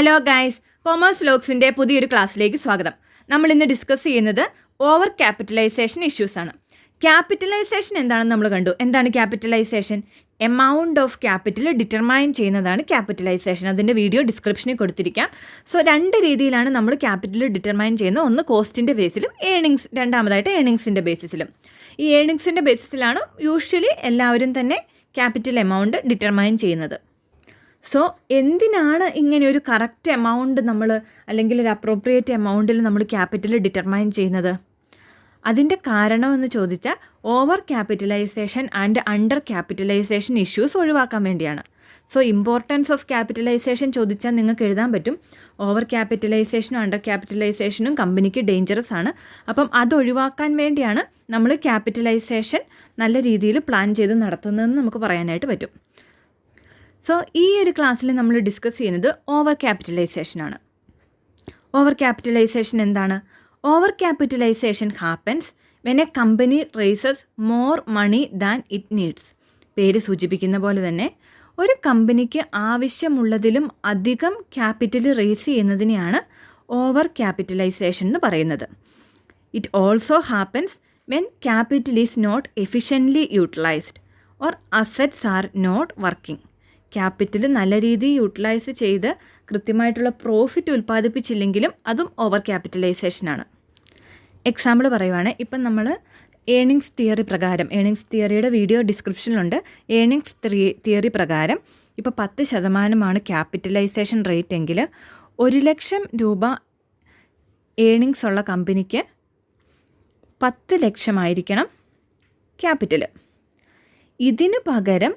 Hello guys, commerce ലോഗ്സിൻ്റെ പുതിയൊരു ക്ലാസ്സിലേക്ക് സ്വാഗതം. നമ്മൾ ഇന്ന് ഡിസ്കസ് ചെയ്യുന്നത് ഓവർ ക്യാപിറ്റലൈസേഷൻ ഇഷ്യൂസ് ആണ്. ക്യാപിറ്റലൈസേഷൻ എന്താണെന്ന് നമ്മൾ കണ്ടു. എന്താണ് capitalization? Amount of capital determine ചെയ്യുന്നതാണ് ക്യാപിറ്റലൈസേഷൻ. അതിൻ്റെ വീഡിയോ ഡിസ്ക്രിപ്ഷനിൽ കൊടുത്തിരിക്കാം. സോ രണ്ട് രീതിയിലാണ് നമ്മൾ ക്യാപിറ്റൽ ഡിറ്റർമൈൻ ചെയ്യുന്നത്. ഒന്ന് കോസ്റ്റിൻ്റെ ബേസിലും രണ്ടാമതായിട്ട് ഏണിങ്സിൻ്റെ ബേസിസിലും. ഈ ഏണിങ്സിൻ്റെ ബേസിസിലാണ് യൂഷ്വലി എല്ലാവരും തന്നെ ക്യാപിറ്റൽ എമൗണ്ട് ഡിറ്റർമൈൻ ചെയ്യുന്നത്. സോ എന്തിനാണ് ഇങ്ങനെ ഒരു കറക്റ്റ് എമൗണ്ട് നമ്മൾ അല്ലെങ്കിൽ ഒരു അപ്രോപ്രിയേറ്റ് എമൗണ്ടിൽ നമ്മൾ ക്യാപിറ്റൽ ഡിറ്റർമൈൻ ചെയ്യുന്നത്? അതിൻ്റെ കാരണമെന്ന് ചോദിച്ചാൽ over capitalization and under capitalization issues ഒഴിവാക്കാൻ വേണ്ടിയാണ്. സോ ഇമ്പോർട്ടൻസ് ഓഫ് ക്യാപിറ്റലൈസേഷൻ ചോദിച്ചാൽ നിങ്ങൾക്ക് എഴുതാൻ പറ്റും. ഓവർ ക്യാപിറ്റലൈസേഷനും അണ്ടർ ക്യാപിറ്റലൈസേഷനും കമ്പനിക്ക് ഡേഞ്ചറസ് ആണ്. അപ്പം അത് ഒഴിവാക്കാൻ വേണ്ടിയാണ് നമ്മൾ ക്യാപിറ്റലൈസേഷൻ നല്ല രീതിയിൽ പ്ലാൻ ചെയ്ത് നടത്തുന്നതെന്ന് നമുക്ക് പറയാനായിട്ട് പറ്റും. സോ ഈ ഒരു ക്ലാസ്സിൽ നമ്മൾ ഡിസ്കസ് ചെയ്യുന്നത് ഓവർ ക്യാപിറ്റലൈസേഷനാണ്. ഓവർ ക്യാപിറ്റലൈസേഷൻ എന്താണ്? Over capitalization happens when a company raises more money than it needs. പേര് സൂചിപ്പിക്കുന്ന പോലെ തന്നെ ഒരു കമ്പനിക്ക് ആവശ്യമുള്ളതിലും അധികം ക്യാപിറ്റൽ റേസ് ചെയ്യുന്നതിനെയാണ് ഓവർ ക്യാപിറ്റലൈസേഷൻ എന്ന് പറയുന്നത്. It also happens when capital is not efficiently utilized or assets are not working. Capital നല്ല രീതിയിൽ യൂട്ടിലൈസ് ചെയ്ത് കൃത്യമായിട്ടുള്ള പ്രോഫിറ്റ് ഉൽപ്പാദിപ്പിച്ചില്ലെങ്കിലും അതും ഓവർ ക്യാപിറ്റലൈസേഷനാണ്. എക്സാമ്പിൾ പറയുവാണ്. ഇപ്പം നമ്മൾ ഏണിങ്സ് തിയറി പ്രകാരം, ഏണിങ്സ് തിയറിയുടെ വീഡിയോ ഡിസ്ക്രിപ്ഷനിലുണ്ട്. ഏണിങ്സ് തിയറി പ്രകാരം ഇപ്പോൾ 10% ക്യാപിറ്റലൈസേഷൻ റേറ്റ് എങ്കിൽ 1,00,000 രൂപ ഏണിങ്സ് ഉള്ള കമ്പനിക്ക് 10 ലക്ഷമായിരിക്കണം ക്യാപിറ്റൽ. ഇതിന് പകരം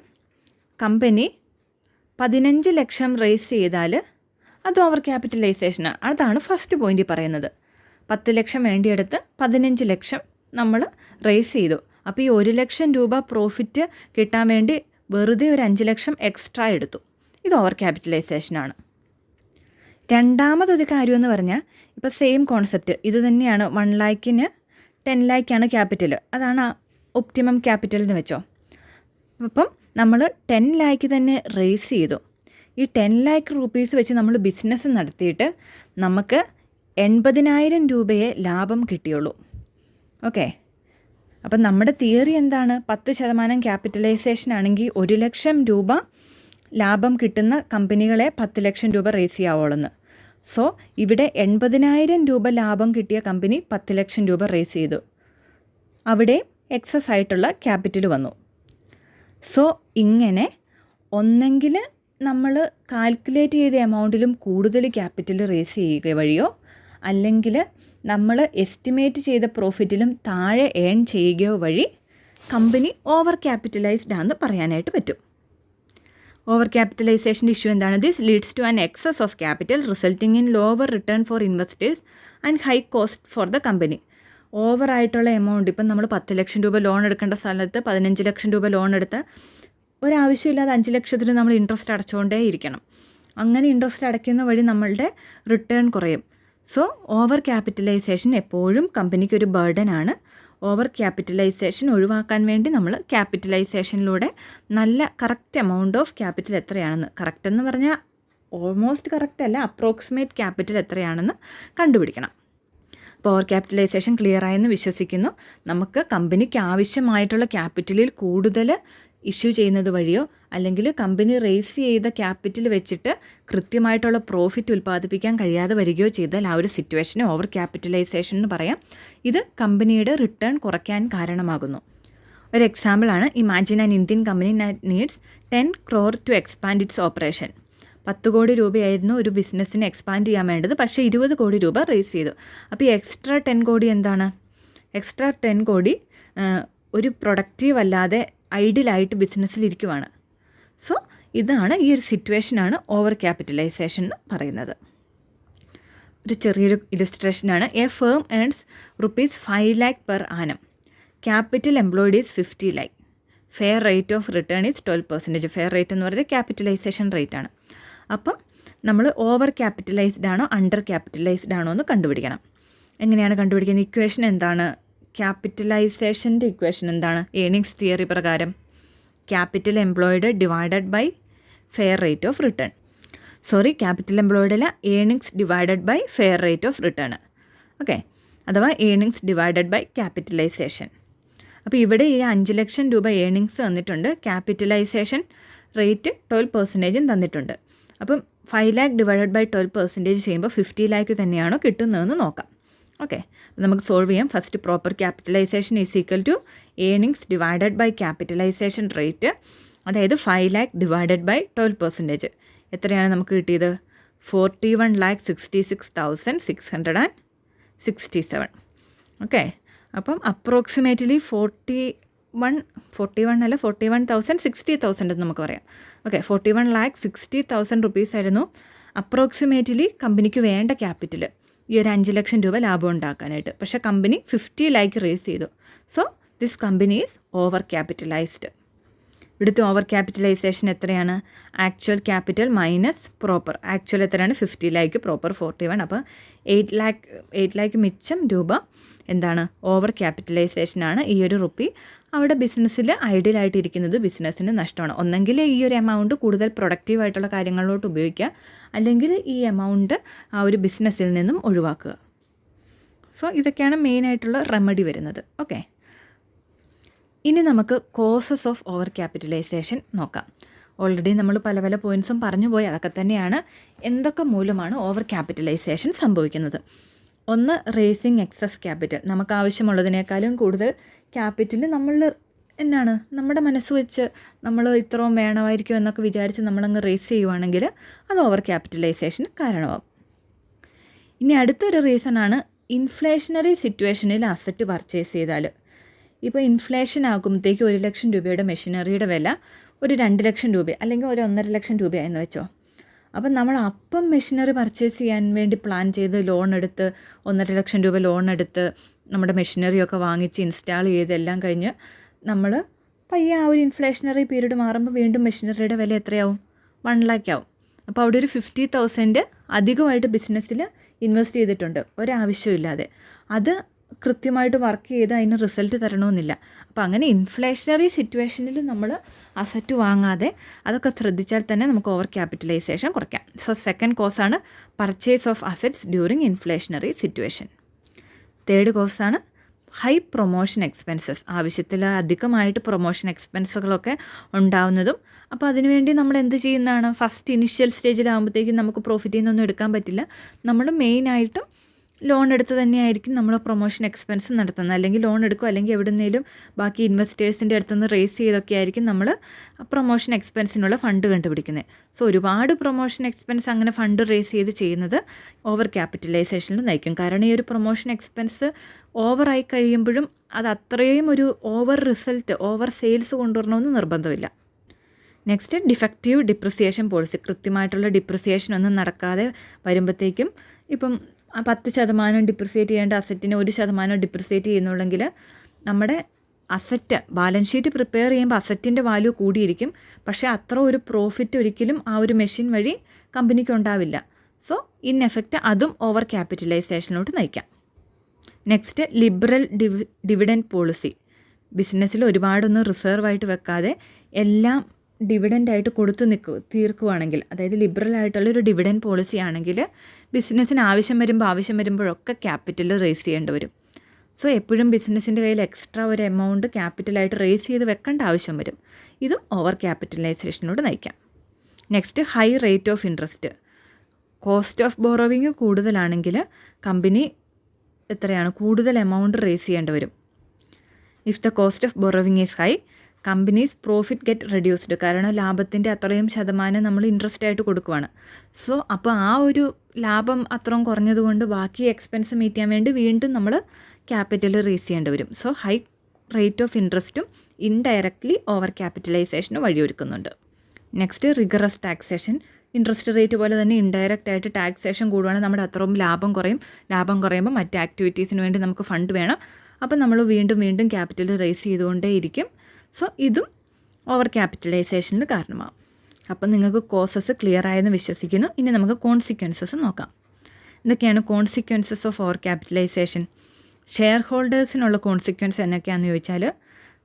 കമ്പനി 15 ലക്ഷം റേസ് ചെയ്താൽ അത് ഓവർ ക്യാപിറ്റലൈസേഷനാണ്. അതാണ് ഫസ്റ്റ് പോയിന്റിൽ പറയുന്നത്. 10 ലക്ഷം വേണ്ടിയെടുത്ത് 15 ലക്ഷം നമ്മൾ റേസ് ചെയ്തു. അപ്പോൾ ഈ 1,00,000 രൂപ പ്രോഫിറ്റ് കിട്ടാൻ വേണ്ടി വെറുതെ ഒരു 5 ലക്ഷം എക്സ്ട്രാ എടുത്തു. ഇത് ഓവർ ക്യാപിറ്റലൈസേഷനാണ്. രണ്ടാമതൊരു കാര്യമെന്ന് പറഞ്ഞാൽ ഇപ്പോൾ സെയിം കോൺസെപ്റ്റ് ഇത് തന്നെയാണ്. 1 ലാഖിന് 10 ലാഖാണ് ക്യാപിറ്റൽ. അതാണ് ഒപ്റ്റിമം ക്യാപിറ്റൽ എന്ന് വെച്ചോ. അപ്പം നമ്മൾ 10 ലാഖ് തന്നെ റേസ് ചെയ്തു. ഈ 10 ലാഖ് റുപ്പീസ് വെച്ച് നമ്മൾ ബിസിനസ് നടത്തിയിട്ട് നമുക്ക് 80,000 രൂപയെ ലാഭം കിട്ടിയുള്ളൂ. ഓക്കെ, അപ്പം നമ്മുടെ തിയറി എന്താണ്? 10% ക്യാപിറ്റലൈസേഷൻ ആണെങ്കിൽ 1,00,000 രൂപ ലാഭം കിട്ടുന്ന കമ്പനികളെ 10 ലക്ഷം രൂപ റേസ് ചെയ്യാവുള്ളൂ. സോ ഇവിടെ 80,000 രൂപ ലാഭം കിട്ടിയ കമ്പനി 10 ലക്ഷം രൂപ റേസ് ചെയ്തു. അവിടെ എക്സസ് ആയിട്ടുള്ള ക്യാപിറ്റൽ വന്നു. സോ ഇങ്ങനെ ഒന്നെങ്കിൽ നമ്മൾ കാൽക്കുലേറ്റ് ചെയ്ത എമൗണ്ടിലും കൂടുതൽ ക്യാപിറ്റൽ റേസ് ചെയ്യുക വഴിയോ അല്ലെങ്കിൽ നമ്മൾ എസ്റ്റിമേറ്റ് ചെയ്ത പ്രോഫിറ്റിലും താഴെ ഏൺ ചെയ്യുകയോ വഴി കമ്പനി ഓവർ ക്യാപിറ്റലൈസ്ഡ് ആണെന്ന് പറയാനായിട്ട് പറ്റും. ഓവർ ക്യാപിറ്റലൈസേഷൻ ഇഷ്യൂ എന്താണ്? This leads to an excess of capital resulting in lower return for investors and high cost for the company. ഓവറായിട്ടുള്ള എമൗണ്ട്, ഇപ്പം നമ്മൾ 10 ലക്ഷം രൂപ ലോൺ എടുക്കേണ്ട സ്ഥലത്ത് 15 ലക്ഷം രൂപ ലോൺ എടുത്ത് ഒരാവശ്യമില്ലാതെ 5 ലക്ഷത്തിന് നമ്മൾ ഇൻട്രസ്റ്റ് അടച്ചുകൊണ്ടേ ഇരിക്കണം. അങ്ങനെ ഇൻട്രസ്റ്റ് അടയ്ക്കുന്ന വഴി നമ്മളുടെ റിട്ടേൺ കുറയും. സോ ഓവർ ക്യാപിറ്റലൈസേഷൻ എപ്പോഴും കമ്പനിക്ക് ഒരു ബർഡനാണ്. ഓവർ ക്യാപിറ്റലൈസേഷൻ ഒഴിവാക്കാൻ വേണ്ടി നമ്മൾ ക്യാപിറ്റലൈസേഷനിലൂടെ നല്ല കറക്റ്റ് എമൗണ്ട് ഓഫ് ക്യാപിറ്റൽ എത്രയാണെന്ന്, കറക്റ്റ് എന്ന് പറഞ്ഞാൽ ഓൾമോസ്റ്റ് കറക്റ്റ് അല്ല, അപ്രോക്സിമേറ്റ് ക്യാപിറ്റൽ എത്രയാണെന്ന് കണ്ടുപിടിക്കണം. അപ്പോൾ ഓവർ ക്യാപിറ്റലൈസേഷൻ ക്ലിയർ ആയെന്ന് വിശ്വസിക്കുന്നു. നമുക്ക് കമ്പനിക്ക് ആവശ്യമായിട്ടുള്ള ക്യാപിറ്റലിൽ കൂടുതൽ ഇഷ്യൂ ചെയ്യുന്നത് വഴിയോ അല്ലെങ്കിൽ കമ്പനി റേസ് ചെയ്ത ക്യാപിറ്റൽ വെച്ചിട്ട് കൃത്യമായിട്ടുള്ള പ്രോഫിറ്റ് ഉൽപ്പാദിപ്പിക്കാൻ കഴിയാതെ വരികയോ ചെയ്താൽ ആ ഒരു സിറ്റുവേഷനെ ഓവർ ക്യാപിറ്റലൈസേഷൻ എന്ന് പറയാം. ഇത് കമ്പനിയുടെ റിട്ടേൺ കുറയ്ക്കാൻ കാരണമാകുന്നു. ഒരു എക്സാമ്പിളാണ്, imagine an Indian company needs 10 crore to expand its operation. 10 കോടി രൂപയായിരുന്നു ഒരു ബിസിനസ്സിന് എക്സ്പാൻഡ് ചെയ്യാൻ വേണ്ടത്. പക്ഷേ 20 കോടി രൂപ റേസ് ചെയ്തു. അപ്പോൾ ഈ എക്സ്ട്രാ 10 കോടി എന്താണ്? എക്സ്ട്രാ 10 കോടി ഒരു പ്രൊഡക്റ്റീവ് അല്ലാതെ ഐഡിയലായിട്ട് ബിസിനസ്സിലിരിക്കുവാണ്. സോ ഇതാണ് ഈ ഒരു സിറ്റുവേഷനാണ് ഓവർ ക്യാപിറ്റലൈസേഷൻ എന്ന് പറയുന്നത്. ഒരു ചെറിയൊരു ഇലുസ്ട്രേഷനാണ്. A firm earns ₹5 lakh per annum. Capital employed is 50 lakh. Fair rate of return is 12%. Fair rate എന്ന് പറയുന്നത് ക്യാപിറ്റലൈസേഷൻ റേറ്റ് ആണ്. അപ്പം നമ്മൾ ഓവർ ക്യാപിറ്റലൈസ്ഡ് ആണോ അണ്ടർ ക്യാപിറ്റലൈസ്ഡ് ആണോ എന്ന് കണ്ടുപിടിക്കണം. എങ്ങനെയാണ് കണ്ടുപിടിക്കുന്നത്? ഇക്വേഷൻ എന്താണ്? ക്യാപിറ്റലൈസേഷൻ്റെ ഇക്വേഷൻ എന്താണ്? ഏണിങ്സ് തിയറി പ്രകാരം capital employed divided by fair rate of return. Capital എംപ്ലോയിഡിലെ earnings divided by fair rate of return. Okay, അഥവാ ഏണിങ്സ് ഡിവൈഡഡ് ബൈ ക്യാപിറ്റലൈസേഷൻ. അപ്പോൾ ഇവിടെ ഈ 5 ലക്ഷം രൂപ ഏണിങ്സ് തന്നിട്ടുണ്ട്, ക്യാപിറ്റലൈസേഷൻ റേറ്റ് 12% തന്നിട്ടുണ്ട്. അപ്പം 5 lakh ഡിവൈഡഡ് ബൈ 12% ചെയ്യുമ്പോൾ 50 lakh തന്നെയാണോ കിട്ടുന്നതെന്ന് നോക്കാം. ഓക്കെ, നമുക്ക് സോൾവ് ചെയ്യാം. First proper capitalization is equal to earnings divided by capitalization rate, അതായത് 5 lakh ഡിവൈഡഡ് ബൈ 12%. എത്രയാണ് നമുക്ക് കിട്ടിയത്? 41,66,667. ഓക്കെ, അപ്പം അപ്രോക്സിമേറ്റ്ലി 41,60,000 എന്ന് നമുക്ക് പറയാം. ഓക്കെ, 41,60,000 റുപ്പീസ് ആയിരുന്നു അപ്രോക്സിമേറ്റ്ലി കമ്പനിക്ക് വേണ്ട ക്യാപിറ്റൽ ഈ ഒരു 5 ലക്ഷം രൂപ ലാഭം ഉണ്ടാക്കാനായിട്ട്. പക്ഷേ കമ്പനി 50 lakh റേസ് ചെയ്തു. So this company is over capitalised. ഇവിടുത്തെ ഓവർ ക്യാപിറ്റലൈസേഷൻ എത്രയാണ്? Actual capital minus proper. Actual എത്രയാണ്? 50 lakh, പ്രോപ്പർ 41. അപ്പോൾ 8 lakh മിച്ചം രൂപ എന്താണ്? ഓവർ ക്യാപിറ്റലൈസേഷനാണ്. ഈ ഒരു റുപ്പി അവിടെ ബിസിനസ്സിൽ ഐഡിയലായിട്ടിരിക്കുന്നത് ബിസിനസ്സിന് നഷ്ടമാണ്. ഒന്നെങ്കിൽ ഈ ഒരു എമൗണ്ട് കൂടുതൽ പ്രൊഡക്റ്റീവായിട്ടുള്ള കാര്യങ്ങളിലോട്ട് ഉപയോഗിക്കുക, അല്ലെങ്കിൽ ഈ എമൗണ്ട് ആ ഒരു ബിസിനസ്സിൽ നിന്നും ഒഴിവാക്കുക. സോ ഇതൊക്കെയാണ് മെയിനായിട്ടുള്ള റെമഡി വരുന്നത്. ഓക്കെ, ഇനി നമുക്ക് കോസസ് ഓഫ് ഓവർ ക്യാപിറ്റലൈസേഷൻ നോക്കാം. ഓൾറെഡി നമ്മൾ പല പല പോയിൻറ്റ്സും പറഞ്ഞു പോയി. അതൊക്കെ തന്നെയാണ് എന്തൊക്കെ മൂലമാണ് ഓവർ ക്യാപിറ്റലൈസേഷൻ സംഭവിക്കുന്നത്. ഒന്ന്, റേസിങ് എക്സസ് ക്യാപിറ്റൽ. നമുക്ക് ആവശ്യമുള്ളതിനേക്കാളും കൂടുതൽ ക്യാപിറ്റൽ നമ്മൾ എന്നാണ് നമ്മുടെ മനസ്സ് വെച്ച് നമ്മൾ ഇത്രയും വേണമായിരിക്കും എന്നൊക്കെ വിചാരിച്ച് നമ്മളങ്ങ് റേസ് ചെയ്യുവാണെങ്കിൽ അത് ഓവർ ക്യാപിറ്റലൈസേഷന് കാരണമാകും. ഇനി അടുത്തൊരു റീസണാണ് ഇൻഫ്ലേഷനറി സിറ്റുവേഷനിൽ അസറ്റ് പർച്ചേസ് ചെയ്താൽ. ഇപ്പോൾ ഇൻഫ്ലേഷൻ ആകുമ്പോഴത്തേക്ക് 1 ലക്ഷം രൂപയുടെ മെഷീനറിയുടെ വില ഒരു 2 ലക്ഷം രൂപ അല്ലെങ്കിൽ ഒരു 1.5 ലക്ഷം രൂപയായെന്ന് വെച്ചോ. അപ്പം നമ്മൾ അപ്പം മെഷീനറി പർച്ചേസ് ചെയ്യാൻ വേണ്ടി പ്ലാൻ ചെയ്ത് ലോൺ എടുത്ത് 1.5 ലക്ഷം രൂപ ലോൺ എടുത്ത് നമ്മുടെ മെഷീനറിയൊക്കെ വാങ്ങിച്ച് ഇൻസ്റ്റാൾ ചെയ്ത് എല്ലാം കഴിഞ്ഞ് നമ്മൾ പയ്യെ ആ ഒരു ഇൻഫ്ലേഷനറി പീരീഡ് മാറുമ്പോൾ വീണ്ടും മെഷീനറിയുടെ വില എത്രയാവും? 1 lakh ആവും. അപ്പോൾ അവിടെ ഒരു 50,000 അധികമായിട്ട് ബിസിനസ്സിൽ ഇൻവെസ്റ്റ് ചെയ്തിട്ടുണ്ട് ഒരാവശ്യമില്ലാതെ. അത് കൃത്യമായിട്ട് വർക്ക് ചെയ്ത് അതിന് റിസൾട്ട് തരണമെന്നില്ല. അപ്പോൾ അങ്ങനെ ഇൻഫ്ലേഷനറി സിറ്റുവേഷനിൽ നമ്മൾ അസറ്റ് വാങ്ങാതെ അതൊക്കെ ശ്രദ്ധിച്ചാൽ തന്നെ നമുക്ക് ഓവർ ക്യാപിറ്റലൈസേഷൻ കുറയ്ക്കാം. സോ സെക്കൻഡ് കോസാണ് purchase of assets during inflationary situation. Third കോസാണ് ഹൈ പ്രൊമോഷൻ എക്സ്പെൻസസ്. ആവശ്യത്തിൽ അധികമായിട്ട് പ്രൊമോഷൻ എക്സ്പെൻസുകളൊക്കെ ഉണ്ടാവുന്നതും. അപ്പോൾ അതിനുവേണ്ടി നമ്മൾ എന്ത് ചെയ്യുന്നതാണ്? ഫസ്റ്റ് ഇനിഷ്യൽ സ്റ്റേജിലാകുമ്പോഴത്തേക്കും നമുക്ക് പ്രോഫിറ്റിൽ നിന്നൊന്നും എടുക്കാൻ പറ്റില്ല. നമ്മൾ മെയിനായിട്ടും ലോൺ എടുത്ത് തന്നെയായിരിക്കും നമ്മൾ പ്രൊമോഷൻ എക്സ്പെൻസ് നടത്തുന്നത്. അല്ലെങ്കിൽ ലോൺ എടുക്കും, അല്ലെങ്കിൽ എവിടുന്നേലും ബാക്കി ഇൻവെസ്റ്റേഴ്സിൻ്റെ അടുത്തുനിന്ന് റേസ് ചെയ്തൊക്കെ ആയിരിക്കും നമ്മൾ പ്രൊമോഷൻ എക്സ്പെൻസിനുള്ള ഫണ്ട് കണ്ടുപിടിക്കുന്നത്. സോ ഒരുപാട് പ്രൊമോഷൻ എക്സ്പെൻസ് അങ്ങനെ ഫണ്ട് റേസ് ചെയ്ത് ചെയ്യുന്നത് ഓവർ ക്യാപിറ്റലൈസേഷനിൽ നയിക്കും. കാരണം ഈ ഒരു പ്രൊമോഷൻ എക്സ്പെൻസ് ഓവറായി കഴിയുമ്പോഴും അത് അത്രയും ഒരു ഓവർ റിസൾട്ട്, ഓവർ സെയിൽസ് കൊണ്ടുവരണമെന്ന് നിർബന്ധമില്ല. Next, defective depreciation policy. കൃത്യമായിട്ടുള്ള ഡിപ്രിസിയേഷൻ ഒന്നും നടക്കാതെ വരുമ്പോഴത്തേക്കും ഇപ്പം 10% ഡിപ്രിസിയേറ്റ് ചെയ്യേണ്ട അസറ്റിന് 1% ഡിപ്രിസിയേറ്റ് ചെയ്യുന്നുണ്ടെങ്കിൽ നമ്മുടെ അസറ്റ് ബാലൻസ് ഷീറ്റ് പ്രിപ്പയർ ചെയ്യുമ്പോൾ അസറ്റിൻ്റെ വാല്യൂ കൂടിയിരിക്കും. പക്ഷേ അത്ര ഒരു പ്രോഫിറ്റ് ഒരിക്കലും ആ ഒരു മെഷീൻ വഴി കമ്പനിക്ക് ഉണ്ടാവില്ല. സോ ഇൻ എഫക്റ്റ് അതും ഓവർ ക്യാപിറ്റലൈസേഷനിലോട്ട് നയിക്കാം. Next, liberal dividend policy. ബിസിനസ്സിൽ ഒരുപാടൊന്നും റിസർവായിട്ട് വെക്കാതെ എല്ലാം ഡിവിഡൻ്റായിട്ട് കൊടുത്തു തീർക്കുകയാണെങ്കിൽ, അതായത് ലിബറൽ ആയിട്ടുള്ളൊരു ഡിവിഡൻഡ് പോളിസി ആണെങ്കിൽ ബിസിനസ്സിന് ആവശ്യം വരുമ്പോഴൊക്കെ ക്യാപിറ്റൽ റേസ് ചെയ്യേണ്ടി വരും. സോ എപ്പോഴും ബിസിനസ്സിൻ്റെ കയ്യിൽ എക്സ്ട്രാ ഒരു എമൗണ്ട് ക്യാപിറ്റലായിട്ട് റേസ് ചെയ്ത് വെക്കേണ്ട ആവശ്യം വരും. ഇതും ഓവർ ക്യാപിറ്റലൈസേഷനോട് നയിക്കാം. Next, high rate of interest. Cost of borrowing കൂടുതലാണെങ്കിൽ കമ്പനി എത്രയാണ്? കൂടുതൽ എമൗണ്ട് റേസ് ചെയ്യേണ്ടി വരും. If the cost of borrowing is high, companies profit get reduced. കാരണം ലാഭത്തിൻ്റെ അത്രയും ശതമാനം നമ്മൾ ഇൻട്രസ്റ്റ് ആയിട്ട് കൊടുക്കുവാണ്. സോ അപ്പോൾ ആ ഒരു ലാഭം അത്രയും കുറഞ്ഞതുകൊണ്ട് ബാക്കി എക്സ്പെൻസ് മീറ്റ് ചെയ്യാൻ വേണ്ടി വീണ്ടും നമ്മൾ ക്യാപിറ്റൽ റേസ് ചെയ്യേണ്ടി വരും. സോ ഹൈ റേറ്റ് ഓഫ് ഇൻട്രസ്റ്റും ഇൻഡയറക്റ്റ്ലി ഓവർ ക്യാപിറ്റലൈസേഷന് വഴിയൊരുക്കുന്നുണ്ട്. Next, rigorous taxation. Interest rate പോലെ തന്നെ ഇൻഡയറക്റ്റ് ആയിട്ട് ടാക്സേഷൻ കൂടുവാണെങ്കിൽ നമ്മുടെ അത്രയും ലാഭം കുറയും. ലാഭം കുറയുമ്പോൾ മറ്റ് ആക്ടിവിറ്റീസിന് വേണ്ടി നമുക്ക് ഫണ്ട് വേണം. അപ്പോൾ നമ്മൾ വീണ്ടും ക്യാപിറ്റൽ റേസ് ചെയ്തുകൊണ്ടേയിരിക്കും. സോ ഇതും ഓവർ ക്യാപിറ്റലൈസേഷന് കാരണമാകും. അപ്പം നിങ്ങൾക്ക് കോസസ് ക്ലിയർ ആയെന്ന് വിശ്വസിക്കുന്നു. ഇനി നമുക്ക് കോൺസിക്വൻസസ് നോക്കാം. എന്തൊക്കെയാണ് consequences of over capitalisation? Share ഹോൾഡേഴ്സിനുള്ള കോൺസിക്വൻസ് എന്നൊക്കെയാണെന്ന് ചോദിച്ചാൽ,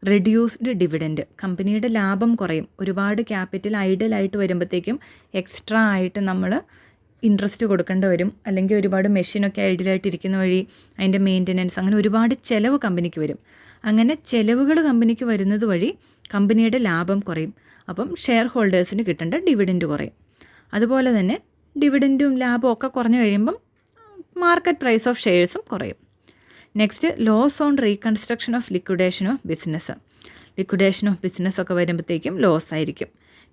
റെഡ്യൂസ്ഡ് ഡിവിഡൻഡ്, കമ്പനിയുടെ ലാഭം കുറയും. ഒരുപാട് ക്യാപിറ്റൽ ഐഡലായിട്ട് വരുമ്പോഴത്തേക്കും എക്സ്ട്രാ ആയിട്ട് നമ്മൾ ഇൻട്രസ്റ്റ് കൊടുക്കേണ്ടി വരും. അല്ലെങ്കിൽ ഒരുപാട് മെഷീനൊക്കെ ഐഡിയലായിട്ട് ഇരിക്കുന്ന വഴി അതിൻ്റെ മെയിൻ്റനൻസ്, അങ്ങനെ ഒരുപാട് ചിലവ് കമ്പനിക്ക് വരും. അങ്ങനെ ചിലവുകൾ കമ്പനിക്ക് വരുന്നത് വഴി കമ്പനിയുടെ ലാഭം കുറയും. അപ്പം ഷെയർ ഹോൾഡേഴ്സിന് കിട്ടേണ്ട ഡിവിഡൻഡ് കുറയും. അതുപോലെ തന്നെ ഡിവിഡൻറ്റും ലാഭവും ഒക്കെ കുറഞ്ഞു കഴിയുമ്പം മാർക്കറ്റ് പ്രൈസ് ഓഫ് ഷെയർസും കുറയും. Next, loss on reconstruction of liquidation of business. Liquidation of business ഒക്കെ വരുമ്പോഴത്തേക്കും ലോസ് ആയിരിക്കും.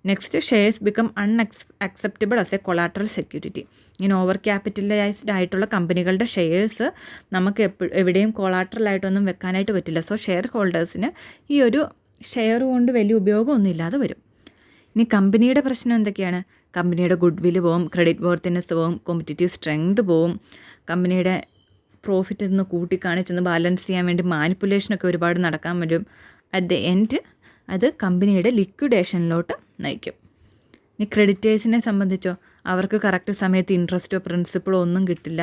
Next, shares become acceptable as a collateral security. ഇങ്ങനെ ഓവർ ക്യാപിറ്റലൈസ്ഡ് ആയിട്ടുള്ള കമ്പനികളുടെ ഷെയർസ് നമുക്ക് എവിടെയും കൊളാട്രലായിട്ടൊന്നും വെക്കാനായിട്ട് പറ്റില്ല. സോ ഷെയർ ഹോൾഡേഴ്സിന് ഈ ഒരു ഷെയർ കൊണ്ട് വലിയ ഉപയോഗമൊന്നും ഇല്ലാതെ വരും. ഇനി കമ്പനിയുടെ പ്രശ്നം എന്തൊക്കെയാണ്? കമ്പനിയുടെ ഗുഡ് വില്ല് പോവും, ക്രെഡിറ്റ് വർത്തിനെസ് പോവും, കോമ്പറ്റീറ്റീവ് സ്ട്രെങ്ത് പോവും, കമ്പനിയുടെ പ്രോഫിറ്റ് ഒന്ന് കൂട്ടിക്കാണിച്ചൊന്ന് ബാലൻസ് ചെയ്യാൻ വേണ്ടി മാനിപ്പുലേഷനൊക്കെ ഒരുപാട് നടക്കാൻ വരും. അറ്റ് ദ എൻഡ് അത് കമ്പനിയുടെ ലിക്വിഡേഷനിലോട്ട് നയിക്കും. ഇനി ക്രെഡിറ്റേഴ്സിനെ സംബന്ധിച്ചോ, അവർക്ക് കറക്റ്റ് സമയത്ത് ഇൻട്രസ്റ്റോ പ്രിൻസിപ്പളോ ഒന്നും കിട്ടില്ല.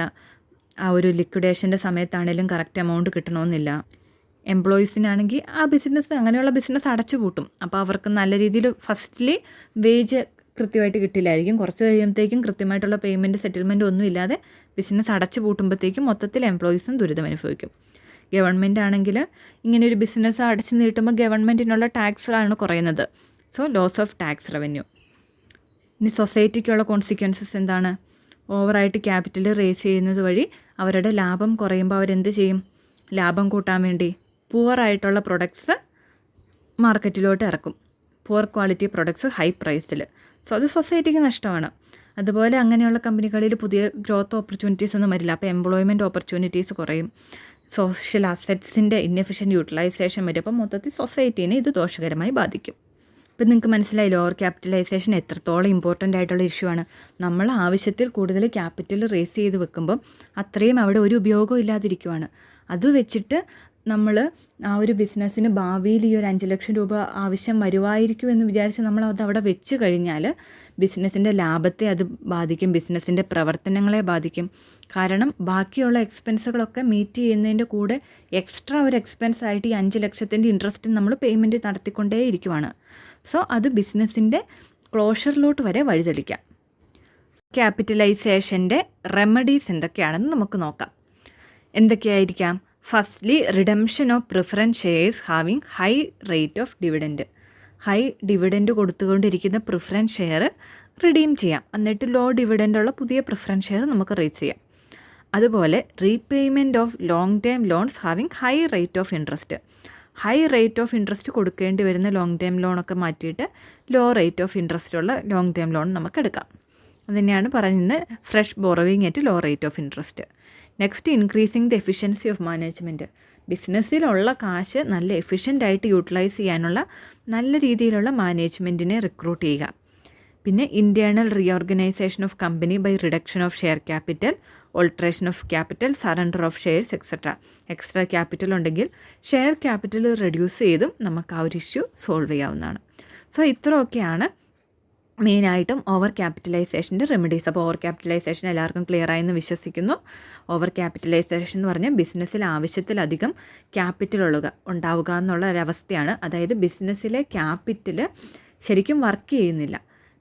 ആ ഒരു ലിക്വിഡേഷൻ്റെ സമയത്താണേലും കറക്റ്റ് എമൗണ്ട് കിട്ടണമെന്നില്ല. എംപ്ലോയീസിനാണെങ്കിൽ ആ ബിസിനസ്, അങ്ങനെയുള്ള ബിസിനസ് അടച്ചു പൂട്ടും. അപ്പോൾ അവർക്ക് നല്ല രീതിയിൽ ഫസ്റ്റ്ലി വേജ് കൃത്യമായിട്ട് കിട്ടില്ലായിരിക്കും. കുറച്ച് കഴിയുമ്പോഴത്തേക്കും കൃത്യമായിട്ടുള്ള പേയ്മെൻറ്റ് സെറ്റിൽമെൻറ്റ് ഒന്നും ഇല്ലാതെ ബിസിനസ് അടച്ചു പൂട്ടുമ്പോഴത്തേക്കും മൊത്തത്തിൽ എംപ്ലോയീസും ദുരിതം അനുഭവിക്കും. ഗവൺമെൻറ് ആണെങ്കിൽ ഇങ്ങനെ ഒരു ബിസിനസ് അടച്ചു നീട്ടുമ്പോൾ ഗവൺമെൻറ്റിനുള്ള ടാക്സുകളാണ് കുറയുന്നത്. So loss of tax revenue. ഇനി സൊസൈറ്റിക്കുള്ള കോൺസിക്വൻസസ് എന്താണ്? ഓവറായിട്ട് ക്യാപിറ്റൽ റേസ് ചെയ്യുന്നത് വഴി അവരുടെ ലാഭം കുറയുമ്പോൾ അവരെന്ത് ചെയ്യും? ലാഭം കൂട്ടാൻ വേണ്ടി പുവറായിട്ടുള്ള പ്രൊഡക്ട്സ് മാർക്കറ്റിലോട്ട് ഇറക്കും. പുവർ ക്വാളിറ്റി പ്രൊഡക്ട്സ് ഹൈ പ്രൈസിൽ. സോ അത് സൊസൈറ്റിക്ക് നഷ്ടമാണ്. അതുപോലെ അങ്ങനെയുള്ള കമ്പനികളിൽ പുതിയ ഗ്രോത്ത് ഓപ്പർച്യൂണിറ്റീസ് ഒന്നും വരില്ല. അപ്പോൾ എംപ്ലോയ്മെൻറ്റ് ഓപ്പർച്യൂണിറ്റീസ് കുറയും. സോഷ്യൽ അസറ്റ്സിൻ്റെ ഇന്നെഫിഷ്യൻറ്റ് യൂട്ടിലൈസേഷൻ വരും. അപ്പോൾ മൊത്തത്തിൽ സൊസൈറ്റീനെ ഇത് ദോഷകരമായി ബാധിക്കും. ഇപ്പം നിങ്ങൾക്ക് മനസ്സിലായില്ല ഓവർ ക്യാപിറ്റലൈസേഷൻ എത്രത്തോളം ഇമ്പോർട്ടൻ്റ് ആയിട്ടുള്ള ഇഷ്യൂ ആണ്. നമ്മൾ ആവശ്യത്തിൽ കൂടുതൽ ക്യാപിറ്റൽ റേസ് ചെയ്ത് വെക്കുമ്പം അത്രയും അവിടെ ഒരു ഉപയോഗവും ഇല്ലാതിരിക്കുവാണ്. അത് വെച്ചിട്ട് നമ്മൾ ആ ഒരു ബിസിനസ്സിന് ഭാവിയിൽ ഈ ഒരു 5 ലക്ഷം രൂപ ആവശ്യം വരുമായിരിക്കും എന്ന് വിചാരിച്ച് നമ്മൾ അത് അവിടെ വെച്ച് കഴിഞ്ഞാൽ ബിസിനസ്സിൻ്റെ ലാഭത്തെ അത് ബാധിക്കും, ബിസിനസ്സിൻ്റെ പ്രവർത്തനങ്ങളെ ബാധിക്കും. കാരണം ബാക്കിയുള്ള എക്സ്പെൻസുകളൊക്കെ മീറ്റ് ചെയ്യുന്നതിൻ്റെ കൂടെ എക്സ്ട്രാ ഒരു എക്സ്പെൻസ് ആയിട്ട് ഈ 5 ലക്ഷത്തിൻ്റെ ഇൻട്രസ്റ്റ് നമ്മൾ പേയ്മെൻറ്റ് നടത്തിക്കൊണ്ടേ ഇരിക്കുവാണ്. സോ അത് ബിസിനസ്സിൻ്റെ ക്ലോഷറിലോട്ട് വരെ വഴിതെളിക്കാം. ക്യാപിറ്റലൈസേഷൻ്റെ റെമഡീസ് എന്തൊക്കെയാണെന്ന് നമുക്ക് നോക്കാം. എന്തൊക്കെയായിരിക്കാം? Firstly, redemption of preference shares having high rate of dividend. High dividend കൊടുത്തുകൊണ്ടിരിക്കുന്ന പ്രിഫറൻസ് ഷെയർ റിഡീം ചെയ്യാം. എന്നിട്ട് ലോ ഡിവിഡൻഡുള്ള പുതിയ പ്രിഫറൻസ് ഷെയർ നമുക്ക് റേസ് ചെയ്യാം. അതുപോലെ repayment of long term loans having high rate of interest. High rate of interest കൊടുക്കേണ്ടി വരുന്ന long term ലോണൊക്കെ മാറ്റിയിട്ട് ലോ റേറ്റ് ഓഫ് ഇൻട്രസ്റ്റ് ഉള്ള ലോങ് ടേം ലോൺ നമുക്ക് എടുക്കാം. അതുതന്നെയാണ് പറയുന്നത് fresh borrowing at low rate of interest. Next, increasing the efficiency of management. ബിസിനസ്സിലുള്ള കാശ് നല്ല എഫിഷ്യൻ്റായിട്ട് യൂട്ടിലൈസ് ചെയ്യാനുള്ള നല്ല രീതിയിലുള്ള മാനേജ്മെൻറ്റിനെ റിക്രൂട്ട് ചെയ്യുക. പിന്നെ internal reorganization of company by reduction of share capital, alteration of capital, surrender of shares etcetera. Extra capital ഉണ്ടെങ്കിൽ share capital reduce ചെയ്തും നമുക്ക് ആ ഒരു ഇഷ്യൂ സോൾവ് ചെയ്യാവുന്നതാണ്. സോ ഇത്രയൊക്കെയാണ് മെയിനായിട്ടും ഓവർ ക്യാപിറ്റലൈസേഷൻ്റെ റെമഡീസ്. അപ്പോൾ ഓവർ ക്യാപിറ്റലൈസേഷൻ എല്ലാവർക്കും ക്ലിയർ ആയെന്ന് വിശ്വസിക്കുന്നു. ഓവർ ക്യാപിറ്റലൈസേഷൻ എന്ന് പറഞ്ഞാൽ ബിസിനസ്സിൽ ആവശ്യത്തിലധികം ക്യാപിറ്റൽ ഉണ്ടാവുക എന്നുള്ള ഒരവസ്ഥയാണ്. അതായത് ബിസിനസ്സിലെ ക്യാപിറ്റൽ ശരിക്കും വർക്ക് ചെയ്യുന്നില്ല.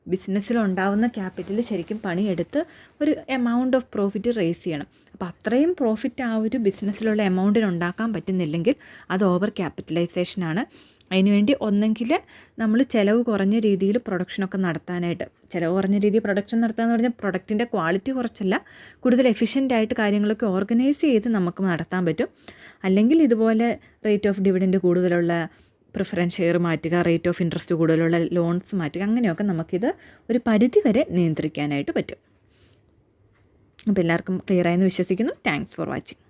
ബിസിനസ്സിലുണ്ടാവുന്ന ക്യാപിറ്റൽ ശരിക്കും പണിയെടുത്ത് ഒരു എമൗണ്ട് ഓഫ് പ്രോഫിറ്റ് റേസ് ചെയ്യണം. അപ്പോൾ അത്രയും പ്രോഫിറ്റ് ആ ഒരു ബിസിനസ്സിലുള്ള എമൗണ്ടിന് ഉണ്ടാക്കാൻ പറ്റുന്നില്ലെങ്കിൽ അത് ഓവർ ക്യാപിറ്റലൈസേഷനാണ്. അതിനുവേണ്ടി ഒന്നെങ്കിൽ നമ്മൾ ചിലവ് കുറഞ്ഞ രീതിയിൽ പ്രൊഡക്ഷനൊക്കെ നടത്താനായിട്ട്, ചിലവ് കുറഞ്ഞ രീതിയിൽ പ്രൊഡക്ഷൻ നടത്താമെന്ന് പറഞ്ഞാൽ പ്രൊഡക്റ്റിൻ്റെ ക്വാളിറ്റി കുറച്ചല്ല, കൂടുതൽ എഫിഷ്യൻ്റായിട്ട് കാര്യങ്ങളൊക്കെ ഓർഗനൈസ് ചെയ്ത് നമുക്ക് നടത്താൻ പറ്റും. അല്ലെങ്കിൽ ഇതുപോലെ റേറ്റ് ഓഫ് ഡിവിഡൻഡ് കൂടുതലുള്ള പ്രിഫറൻസ് ഷെയർ മാറ്റുക, റേറ്റ് ഓഫ് ഇൻട്രസ്റ്റ് കൂടുതലുള്ള ലോൺസ് മാറ്റുക, അങ്ങനെയൊക്കെ നമുക്കിത് ഒരു പരിധി വരെ നിയന്ത്രിക്കാനായിട്ട് പറ്റും. അപ്പോൾ എല്ലാവർക്കും ക്ലിയറായെന്ന് വിശ്വസിക്കുന്നു. Thanks for watching.